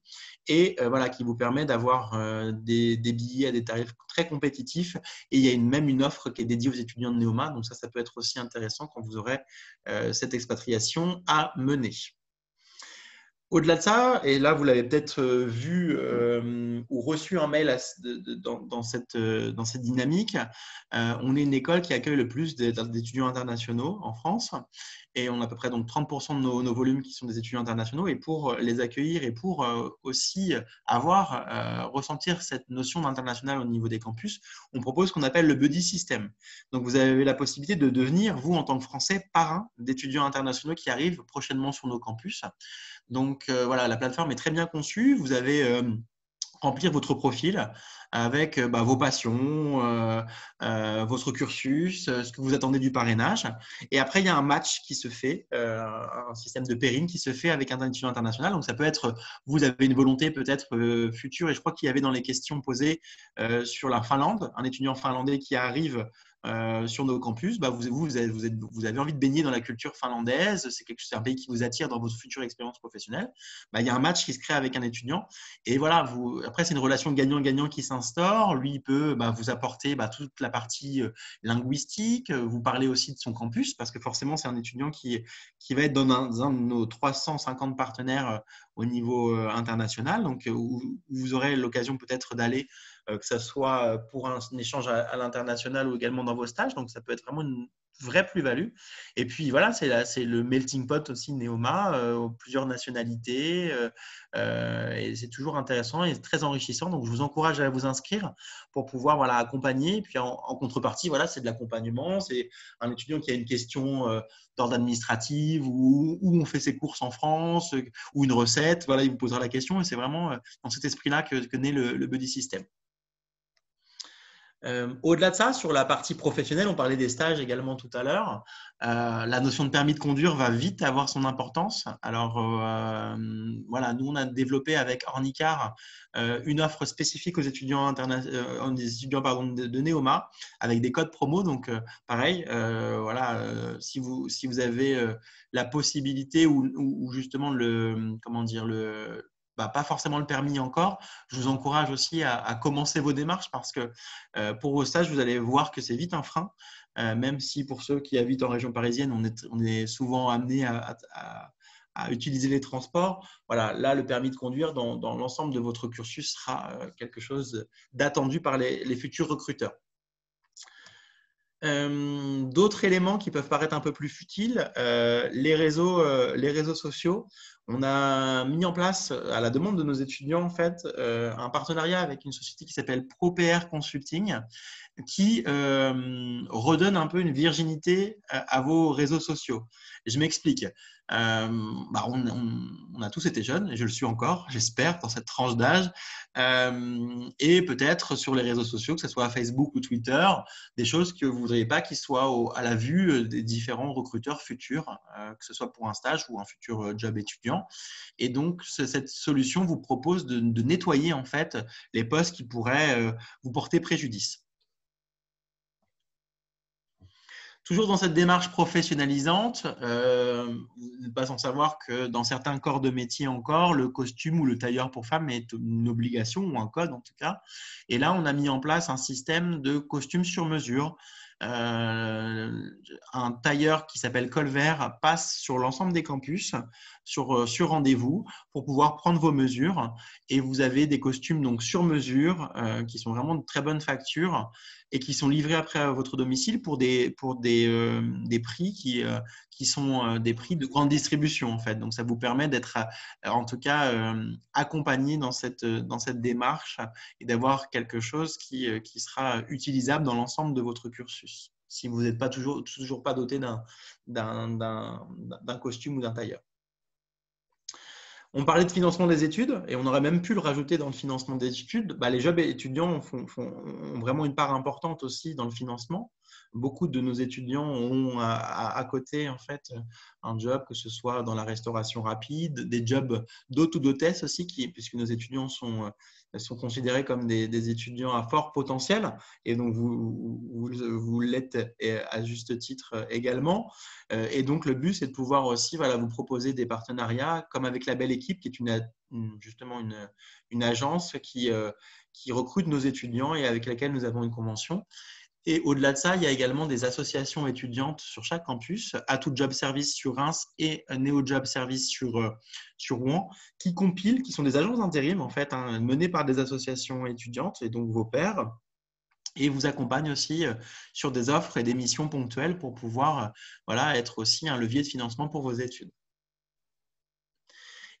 et voilà, qui vous permet d'avoir des billets à des tarifs très compétitifs. Et il y a même une offre qui est dédiée aux étudiants de Neoma, donc ça peut être aussi intéressant quand vous aurez cette expatriation à mener. Au-delà de ça, et là vous l'avez peut-être vu ou reçu un mail dans cette dynamique, on est une école qui accueille le plus d'étudiants internationaux en France et on a à peu près donc 30% de nos volumes qui sont des étudiants internationaux et pour les accueillir et pour aussi ressentir cette notion d'international au niveau des campus, on propose ce qu'on appelle le buddy system. Donc vous avez la possibilité de devenir, vous en tant que Français, parrain d'étudiants internationaux qui arrivent prochainement sur nos campus. Donc, voilà, la plateforme est très bien conçue. Vous avez remplir votre profil avec vos passions, votre cursus, ce que vous attendez du parrainage. Et après, il y a un match qui se fait, un système de pairing qui se fait avec un étudiant international. Donc, ça peut être, vous avez une volonté peut-être future, et je crois qu'il y avait dans les questions posées sur la Finlande, un étudiant finlandais qui arrive sur nos campus, vous avez envie de baigner dans la culture finlandaise, c'est un pays qui vous attire dans votre future expérience professionnelle, il y a un match qui se crée avec un étudiant et voilà, après c'est une relation gagnant-gagnant qui s'instaure, lui il peut vous apporter toute la partie linguistique, vous parler aussi de son campus parce que forcément c'est un étudiant qui va être dans un de nos 350 partenaires au niveau international, donc où vous aurez l'occasion peut-être d'aller que ce soit pour un échange à l'international ou également dans vos stages. Donc, ça peut être vraiment une vraie plus-value. Et puis, voilà, c'est le melting pot aussi Neoma, plusieurs nationalités. Et c'est toujours intéressant et très enrichissant. Donc, je vous encourage à vous inscrire pour pouvoir voilà, accompagner. Et puis, en contrepartie, voilà, c'est de l'accompagnement. C'est un étudiant qui a une question d'ordre administratif ou où on fait ses courses en France ou une recette. Voilà, il vous posera la question. Et c'est vraiment dans cet esprit-là que naît le Buddy System. Au-delà de ça, sur la partie professionnelle, on parlait des stages également tout à l'heure. La notion de permis de conduire va vite avoir son importance. Alors, voilà, nous, on a développé avec Ornicar une offre spécifique aux étudiants, de Neoma avec des codes promo. Donc, pareil, voilà, si vous avez la possibilité ou justement pas forcément le permis encore, je vous encourage aussi à commencer vos démarches parce que pour vos stages, vous allez voir que c'est vite un frein, même si pour ceux qui habitent en région parisienne, on est souvent amené à utiliser les transports. Voilà, là, le permis de conduire dans l'ensemble de votre cursus sera quelque chose d'attendu par les futurs recruteurs. D'autres éléments qui peuvent paraître un peu plus futiles, les réseaux sociaux. On a mis en place, à la demande de nos étudiants, en fait, un partenariat avec une société qui s'appelle ProPR Consulting, qui redonne un peu une virginité à vos réseaux sociaux. Je m'explique. On a tous été jeunes, et je le suis encore, j'espère, dans cette tranche d'âge. Et peut-être sur les réseaux sociaux, que ce soit Facebook ou Twitter, des choses que vous ne voudriez pas qu'ils soient à la vue des différents recruteurs futurs, que ce soit pour un stage ou un futur job étudiant. Et donc, cette solution vous propose de nettoyer en fait les posts qui pourraient vous porter préjudice. Toujours dans cette démarche professionnalisante, vous n'êtes pas sans savoir que dans certains corps de métier encore, le costume ou le tailleur pour femmes est une obligation ou un code en tout cas. Et là, on a mis en place un système de costume sur mesure. Un tailleur qui s'appelle Colvert passe sur l'ensemble des campus sur rendez-vous pour pouvoir prendre vos mesures. Et vous avez des costumes donc sur mesure qui sont vraiment de très bonne facture et qui sont livrés après à votre domicile pour des prix qui sont des prix de grande distribution en fait. Donc ça vous permet d'être en tout cas accompagné dans cette démarche et d'avoir quelque chose qui sera utilisable dans l'ensemble de votre cursus si vous n'êtes pas toujours pas doté d'un costume ou d'un tailleur. On parlait de financement des études et on aurait même pu le rajouter dans le financement des études. Les jobs étudiants ont vraiment une part importante aussi dans le financement. Beaucoup de nos étudiants ont à côté en fait un job, que ce soit dans la restauration rapide, des jobs d'hôte ou d'hôtesse aussi, puisque nos étudiants sont considérés comme des étudiants à fort potentiel et donc vous l'êtes à juste titre également. Et donc le but c'est de pouvoir aussi vous proposer des partenariats comme avec la Belle Équipe qui est justement une agence qui recrute nos étudiants et avec laquelle nous avons une convention. Et au-delà de ça, il y a également des associations étudiantes sur chaque campus, Atout Job Service sur Reims et Neo Job Service sur Rouen, qui compilent, qui sont des agences d'intérim en fait, menées par des associations étudiantes et donc vos pairs, et vous accompagnent aussi sur des offres et des missions ponctuelles pour pouvoir être aussi un levier de financement pour vos études.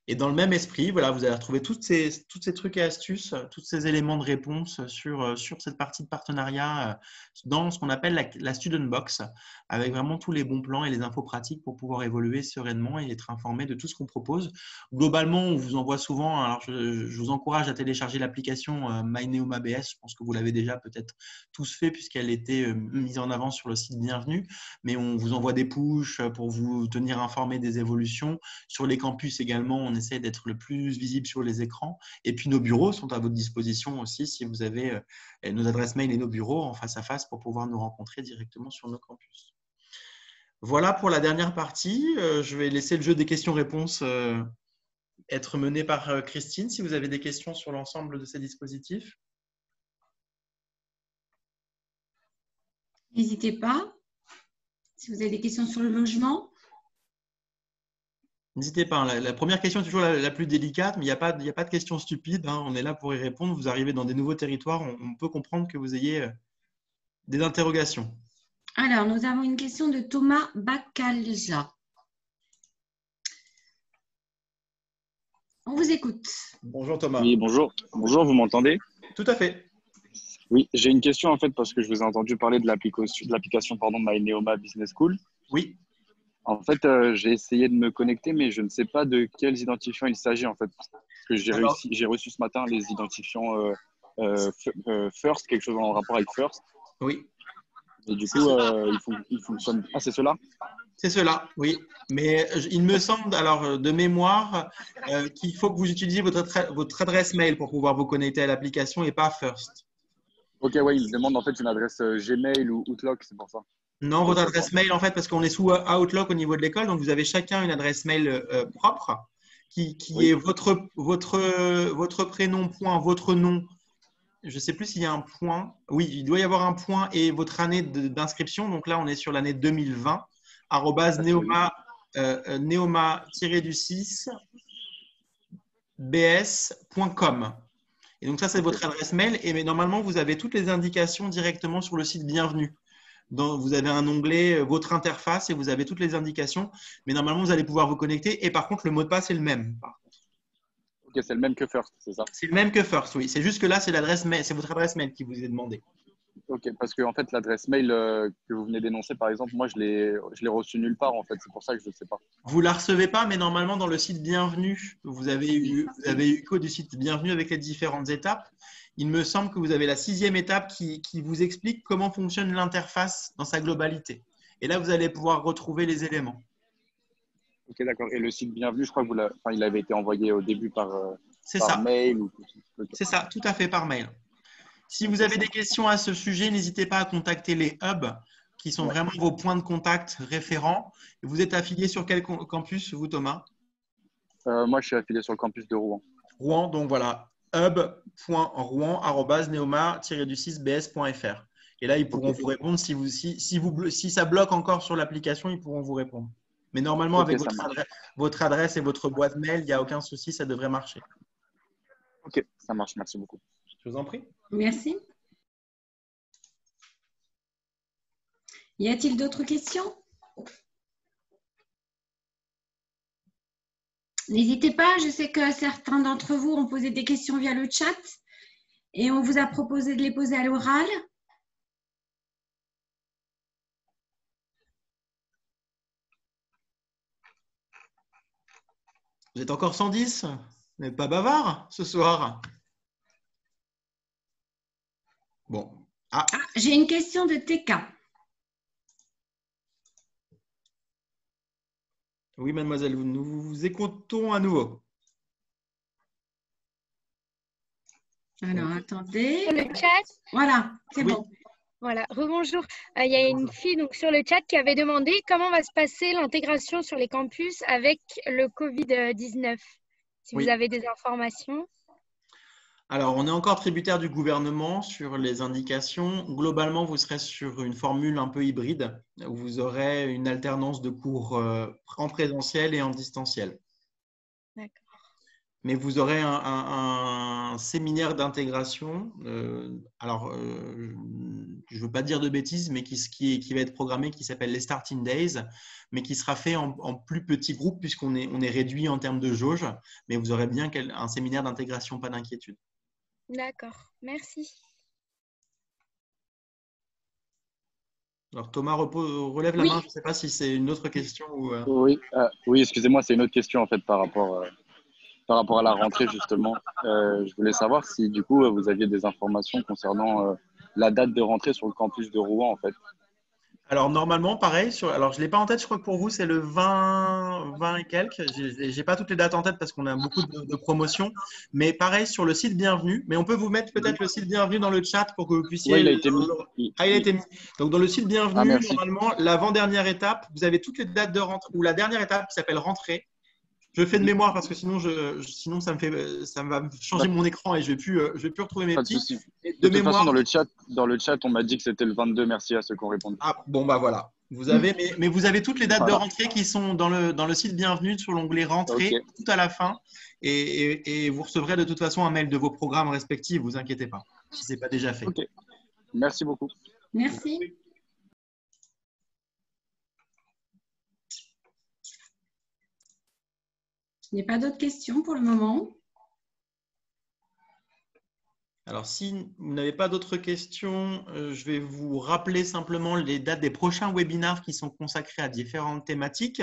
Et dans le même esprit, vous allez retrouver tous ces trucs et astuces, tous ces éléments de réponse sur cette partie de partenariat dans ce qu'on appelle la Student Box, avec vraiment tous les bons plans et les infos pratiques pour pouvoir évoluer sereinement et être informé de tout ce qu'on propose. Globalement, on vous envoie souvent, alors je vous encourage à télécharger l'application MyNeoma BS, je pense que vous l'avez déjà peut-être tous fait puisqu'elle était mise en avant sur le site Bienvenue, mais on vous envoie des pushs pour vous tenir informé des évolutions. Sur les campus également, on essaie d'être le plus visible sur les écrans. Et puis, nos bureaux sont à votre disposition aussi si vous avez nos adresses mail et nos bureaux en face à face pour pouvoir nous rencontrer directement sur nos campus. Voilà pour la dernière partie. Je vais laisser le jeu des questions-réponses être mené par Christine si vous avez des questions sur l'ensemble de ces dispositifs. N'hésitez pas. Si vous avez des questions sur le logement. N'hésitez pas. La première question est toujours la plus délicate, mais il n'y a pas de questions stupides. Hein. On est là pour y répondre. Vous arrivez dans des nouveaux territoires. On peut comprendre que vous ayez des interrogations. Alors, nous avons une question de Thomas Bacalja. On vous écoute. Bonjour Thomas. Oui, bonjour. Bonjour, vous m'entendez? Tout à fait. Oui, j'ai une question en fait parce que je vous ai entendu parler de l'application My Neoma Business School. Oui. En fait, j'ai essayé de me connecter, mais je ne sais pas de quels identifiants il s'agit en fait. Parce que j'ai reçu ce matin les identifiants First, quelque chose en rapport avec First. Oui. Et du coup, il fonctionne. Ah, c'est cela? C'est cela, oui. Mais il me semble, alors de mémoire, qu'il faut que vous utilisiez votre adresse mail pour pouvoir vous connecter à l'application et pas First. Ok, ouais, il me demande en fait une adresse Gmail ou Outlook, c'est pour ça. Non, votre adresse mail, en fait, parce qu'on est sous Outlook au niveau de l'école, donc vous avez chacun une adresse mail propre qui est votre prénom, point, votre nom. Je ne sais plus s'il y a un point. Oui, il doit y avoir un point et votre année d'inscription. Donc là, on est sur l'année 2020. @neoma-du6 bs.com. Et donc ça, c'est votre adresse mail. Mais normalement, vous avez toutes les indications directement sur le site Bienvenue. Vous avez un onglet votre interface et vous avez toutes les indications. Mais normalement, vous allez pouvoir vous connecter. Et par contre, le mot de passe est le même. Ok, c'est le même que First, c'est ça? C'est le même que First, oui. C'est juste que là, c'est votre adresse mail qui vous est demandée. Ok, parce que en fait, l'adresse mail que vous venez d'énoncer, par exemple, moi, je l'ai reçue nulle part, en fait. C'est pour ça que je ne sais pas. Vous ne la recevez pas, mais normalement, dans le site Bienvenue, vous avez eu écho du site Bienvenue avec les différentes étapes. Il me semble que vous avez la 6e étape qui vous explique comment fonctionne l'interface dans sa globalité. Et là, vous allez pouvoir retrouver les éléments. Ok, d'accord. Et le site Bienvenue, je crois que il avait été envoyé au début par mail ou… C'est ça, tout à fait par mail. Si vous avez des questions à ce sujet, n'hésitez pas à contacter les hubs qui sont vraiment vos points de contact référents. Vous êtes affilié sur quel campus, vous, Thomas? Moi, je suis affilié sur le campus de Rouen. Rouen, donc voilà, hub.rouen-du6bs.fr. Et là, ils pourront vous répondre. Si ça bloque encore sur l'application, ils pourront vous répondre. Mais normalement, avec votre adresse et votre boîte mail, il n'y a aucun souci, ça devrait marcher. Ok, ça marche. Merci beaucoup. Je vous en prie. Merci. Y a-t-il d'autres questions? N'hésitez pas, je sais que certains d'entre vous ont posé des questions via le chat et on vous a proposé de les poser à l'oral. Vous êtes encore 110? Vous n'êtes pas bavard ce soir? Bon. J'ai une question de TK. Oui, mademoiselle, nous vous écoutons à nouveau. Alors, attendez. Sur le chat. Voilà, c'est bon. Voilà, rebonjour. Il y a une fille donc, sur le chat qui avait demandé comment va se passer l'intégration sur les campus avec le Covid-19. Si vous avez des informations. Alors, on est encore tributaire du gouvernement sur les indications. Globalement, vous serez sur une formule un peu hybride où vous aurez une alternance de cours en présentiel et en distanciel. D'accord. Mais vous aurez un séminaire d'intégration. Je ne veux pas dire de bêtises, mais qui va être programmé, qui s'appelle les Starting Days, mais qui sera fait en plus petit groupe puisqu'on est réduit en termes de jauge. Mais vous aurez bien un séminaire d'intégration, pas d'inquiétude. D'accord, merci. Alors Thomas relève la main, je ne sais pas si c'est une autre question. Oui, excusez-moi, c'est une autre question en fait par rapport à la rentrée justement. Je voulais savoir si du coup vous aviez des informations concernant la date de rentrée sur le campus de Rouen en fait. Alors normalement, pareil, alors je ne l'ai pas en tête, je crois que pour vous c'est le 20 et quelques. Je n'ai pas toutes les dates en tête parce qu'on a beaucoup de promotions, mais pareil sur le site Bienvenue. Mais on peut vous mettre peut-être le site Bienvenue dans le chat pour que vous puissiez… Oui, il a été mis. Il a été mis. Donc dans le site Bienvenue, normalement, l'avant-dernière étape, vous avez toutes les dates de rentrée, ou la dernière étape qui s'appelle rentrée. Je fais de mémoire parce que sinon ça va changer mon écran et je vais plus retrouver mes petits. De toute façon, dans le chat, on m'a dit que c'était le 22. Merci à ceux qui ont répondu. Ah bon, bah voilà. Vous avez, mais vous avez toutes les dates de Voilà. rentrée qui sont dans le site Bienvenue sur l'onglet Rentrée, Ok. tout à la fin. Et vous recevrez de toute façon un mail de vos programmes respectifs, vous inquiétez pas, si ce n'est pas déjà fait. Ok. Merci beaucoup. Merci. Je n'ai pas d'autres questions pour le moment. Alors, si vous n'avez pas d'autres questions, je vais vous rappeler simplement les dates des prochains webinaires qui sont consacrés à différentes thématiques.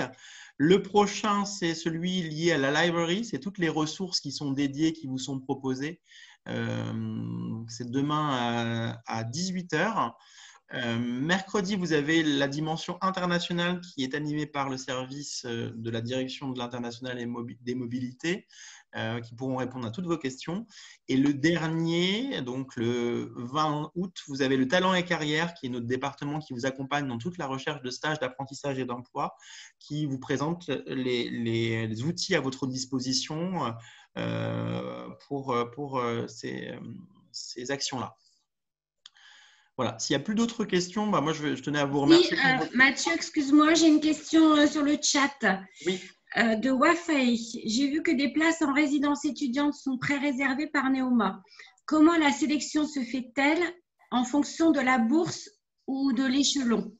Le prochain, c'est celui lié à la library. C'est toutes les ressources qui sont dédiées, qui vous sont proposées. C'est demain à 18 h. Mercredi, vous avez la dimension internationale qui est animée par le service de la direction de l'international et des mobilités qui pourront répondre à toutes vos questions. Et le dernier, donc le 20 août, vous avez le talent et carrière qui est notre département qui vous accompagne dans toute la recherche de stages, d'apprentissage et d'emploi, qui vous présente les outils à votre disposition pour ces actions-là. Voilà. S'il n'y a plus d'autres questions, moi, je tenais à vous remercier. Oui, Mathieu, excuse-moi, j'ai une question sur le chat. Oui. De Wafay. J'ai vu que des places en résidence étudiante sont pré-réservées par Neoma. Comment la sélection se fait-elle en fonction de la bourse ou de l'échelon?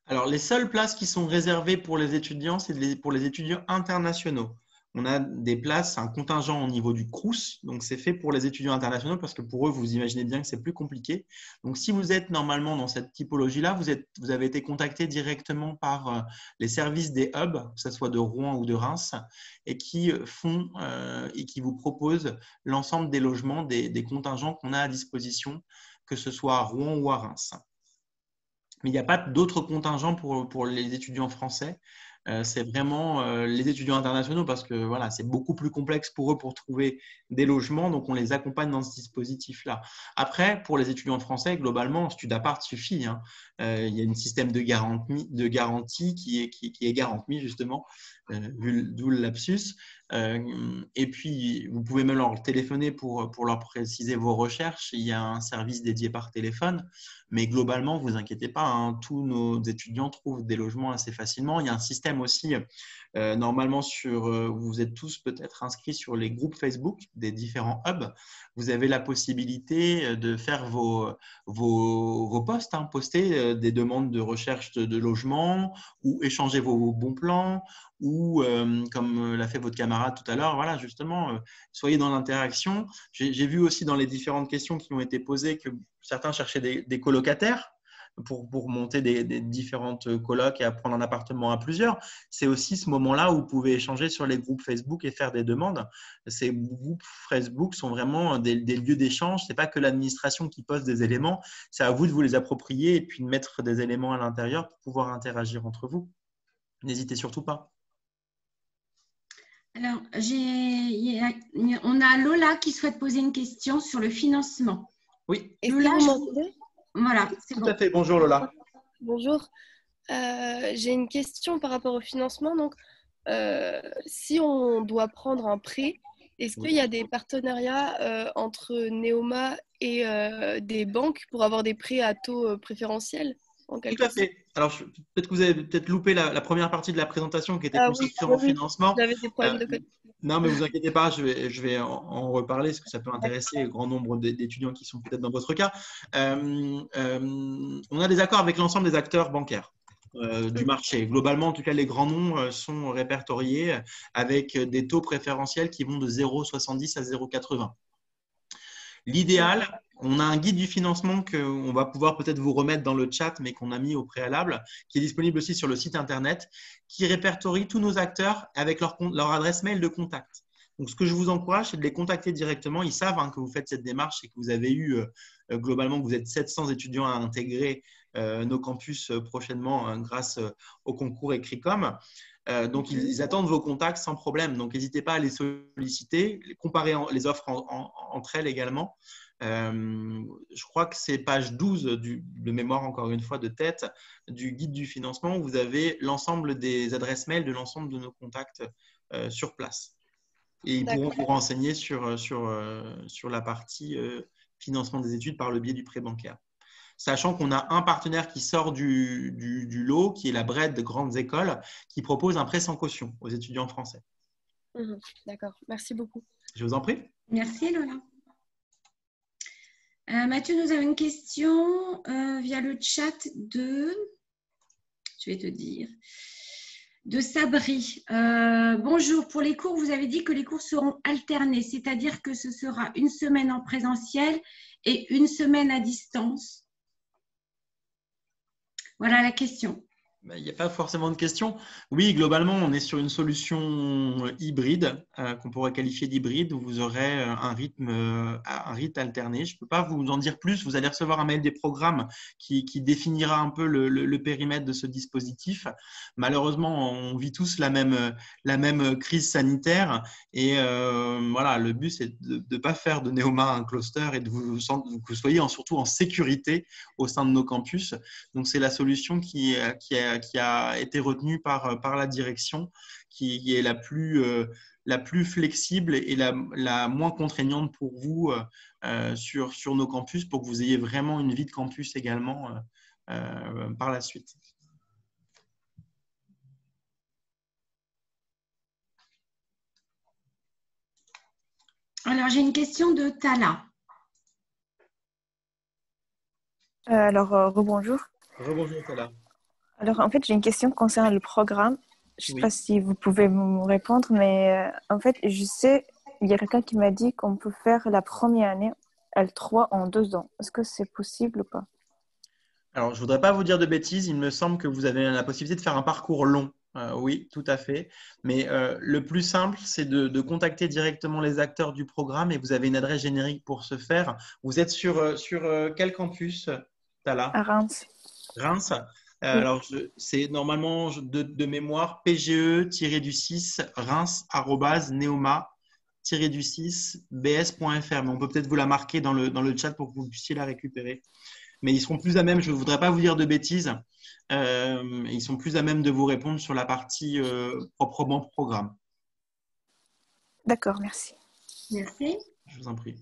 Alors, les seules places qui sont réservées pour les étudiants, c'est pour les étudiants internationaux. On a des places, un contingent au niveau du Crous, donc c'est fait pour les étudiants internationaux parce que pour eux, vous imaginez bien que c'est plus compliqué. Donc, si vous êtes normalement dans cette typologie-là, vous avez été contacté directement par les services des hubs, que ce soit de Rouen ou de Reims, et qui vous proposent l'ensemble des logements, des contingents qu'on a à disposition, que ce soit à Rouen ou à Reims. Mais il n'y a pas d'autres contingents pour les étudiants français. C'est vraiment les étudiants internationaux parce que voilà, c'est beaucoup plus complexe pour eux pour trouver des logements. Donc, on les accompagne dans ce dispositif-là. Après, pour les étudiants français, globalement, StudAppart suffit. Hein. Il y a un système de garantie qui est garanti, justement, d'où le lapsus. Et puis, vous pouvez même leur téléphoner pour leur préciser vos recherches. Il y a un service dédié par téléphone. Mais globalement, ne vous inquiétez pas, hein, tous nos étudiants trouvent des logements assez facilement. Il y a un système aussi, normalement, vous êtes tous peut-être inscrits sur les groupes Facebook des différents hubs. Vous avez la possibilité de faire vos posts, hein, poster des demandes de recherche de logement ou échanger vos bons plans ou, comme l'a fait votre camarade tout à l'heure, voilà, justement, soyez dans l'interaction. J'ai vu aussi dans les différentes questions qui ont été posées que certains cherchaient des colocataires pour monter des différentes colocs et à prendre un appartement à plusieurs. C'est aussi ce moment-là où vous pouvez échanger sur les groupes Facebook et faire des demandes. Ces groupes Facebook sont vraiment des lieux d'échange. Ce n'est pas que l'administration qui poste des éléments. C'est à vous de vous les approprier et puis de mettre des éléments à l'intérieur pour pouvoir interagir entre vous. N'hésitez surtout pas. Alors, on a Lola qui souhaite poser une question sur le financement. Oui. Lola, voilà, c'est bon. Tout à fait. Bonjour Lola. Bonjour. J'ai une question par rapport au financement. Donc, si on doit prendre un prêt, est-ce qu'il y a des partenariats entre Neoma et des banques pour avoir des prêts à taux préférentiels en quelque Tout à fait. Alors, peut-être que vous avez loupé la première partie de la présentation qui était consacrée au financement. J'avais des problèmes de connexion. Non, mais vous inquiétez pas, je vais en reparler parce que ça peut intéresser un grand nombre d'étudiants qui sont peut-être dans votre cas. On a des accords avec l'ensemble des acteurs bancaires du marché. Globalement, en tout cas, les grands noms sont répertoriés avec des taux préférentiels qui vont de 0,70 à 0,80. L'idéal, on a un guide du financement qu'on va pouvoir peut-être vous remettre dans le chat, mais qu'on a mis au préalable, qui est disponible aussi sur le site internet, qui répertorie tous nos acteurs avec leur adresse mail de contact. Donc, ce que je vous encourage, c'est de les contacter directement. Ils savent que vous faites cette démarche et que vous avez eu, globalement, que vous êtes 700 étudiants à intégrer nos campus prochainement grâce au concours Écricom. Donc, ils attendent vos contacts sans problème. Donc, n'hésitez pas à les solliciter, comparer les offres entre elles également. Je crois que c'est page 12 de mémoire, encore une fois, de tête, du guide du financement où vous avez l'ensemble des adresses mail de l'ensemble de nos contacts sur place. Et ils pourront vous renseigner sur la partie financement des études par le biais du prêt bancaire. sachant qu'on a un partenaire qui sort du lot, qui est la BRED Grandes Écoles, qui propose un prêt sans caution aux étudiants français. D'accord, merci beaucoup. Je vous en prie. Merci Lola. Mathieu, nous avons une question via le chat je vais te dire, de Sabri. Bonjour, pour les cours, vous avez dit que les cours seront alternés, c'est-à-dire que ce sera une semaine en présentiel et une semaine à distance. Voilà la question. Il n'y a pas forcément de question. Oui, globalement, on est sur une solution hybride qu'on pourrait qualifier d'hybride où vous aurez un rythme alterné. Je ne peux pas vous en dire plus. Vous allez recevoir un mail des programmes qui définira un peu le périmètre de ce dispositif. Malheureusement, on vit tous la même crise sanitaire et voilà, le but, c'est de ne pas faire de Neoma un cluster et que vous soyez surtout en sécurité au sein de nos campus. Donc, c'est la solution qui a été retenue par la direction, qui est la plus flexible et la moins contraignante pour vous sur nos campus, pour que vous ayez vraiment une vie de campus également par la suite. Alors, j'ai une question de Tala. Rebonjour. Rebonjour Tala. Alors, en fait, j'ai une question concernant le programme. Je ne sais pas si vous pouvez me répondre, mais en fait, je sais, il y a quelqu'un qui m'a dit qu'on peut faire la première année L3 en 2 ans. Est-ce que c'est possible ou pas? Alors, je ne voudrais pas vous dire de bêtises. Il me semble que vous avez la possibilité de faire un parcours long. Oui, tout à fait. Mais le plus simple, c'est de contacter directement les acteurs du programme et vous avez une adresse générique pour ce faire. Vous êtes sur quel campus, Tala? À Reims. Reims. Oui. Alors, c'est normalement de mémoire PGE-6 reims@neoma-6 bs.fr. Mais on peut peut-être vous la marquer dans le chat pour que vous puissiez la récupérer. Mais ils seront plus à même, je ne voudrais pas vous dire de bêtises, ils sont plus à même de vous répondre sur la partie proprement programme. D'accord, merci. Merci. Je vous en prie.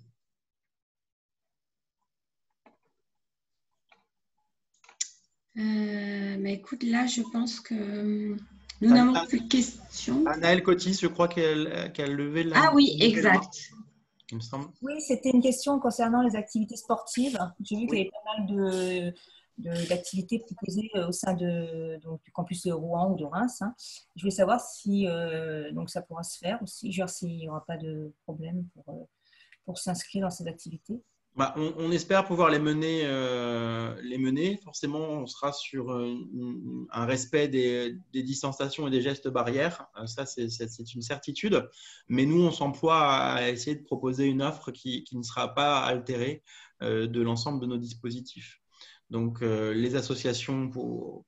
Écoute, là, je pense que nous n'avons plus de questions. Anaëlle Cotis, je crois qu'elle levait la main. Ah oui, exact. Il me semble. Oui, c'était une question concernant les activités sportives. J'ai vu qu'il y avait pas mal d'activités proposées au sein du campus de Rouen ou de Reims. Je voulais savoir si donc ça pourra se faire aussi, genre s'il n'y aura pas de problème pour s'inscrire dans ces activités. On espère pouvoir les mener. Forcément, on sera sur un respect des distanciations et des gestes barrières. Ça, c'est une certitude. Mais nous, on s'emploie à essayer de proposer une offre qui ne sera pas altérée de l'ensemble de nos dispositifs. Donc, les associations,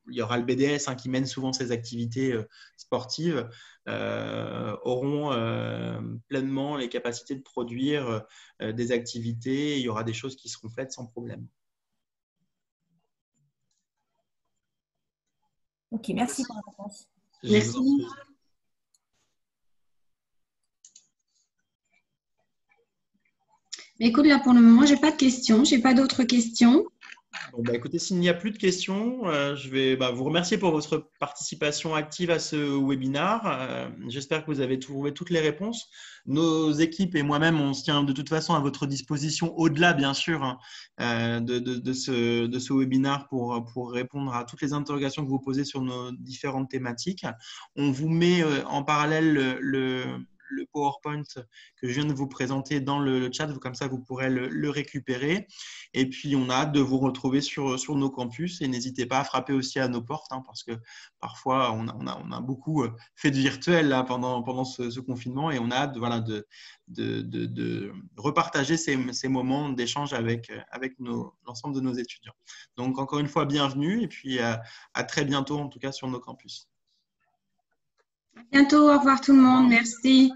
il y aura le BDS qui mène souvent ces activités sportives, auront pleinement les capacités de produire des activités. Il y aura des choses qui seront faites sans problème. Ok, merci pour la réponse. Merci. Écoute, là, pour le moment, je n'ai pas de questions. Je n'ai pas d'autres questions. Bon, écoutez, s'il n'y a plus de questions, je vais vous remercier pour votre participation active à ce webinaire. J'espère que vous avez trouvé toutes les réponses. Nos équipes et moi-même, on se tient de toute façon à votre disposition au-delà, bien sûr, de ce webinaire pour répondre à toutes les interrogations que vous posez sur nos différentes thématiques. On vous met en parallèle le PowerPoint que je viens de vous présenter dans le chat, comme ça vous pourrez le récupérer. Et puis on a hâte de vous retrouver sur nos campus et n'hésitez pas à frapper aussi à nos portes parce que parfois on a beaucoup fait de virtuel là, pendant ce confinement et on a hâte de repartager ces moments d'échange avec l'ensemble de nos étudiants. Donc encore une fois, bienvenue et puis à très bientôt en tout cas sur nos campus. À bientôt, au revoir tout le monde, merci.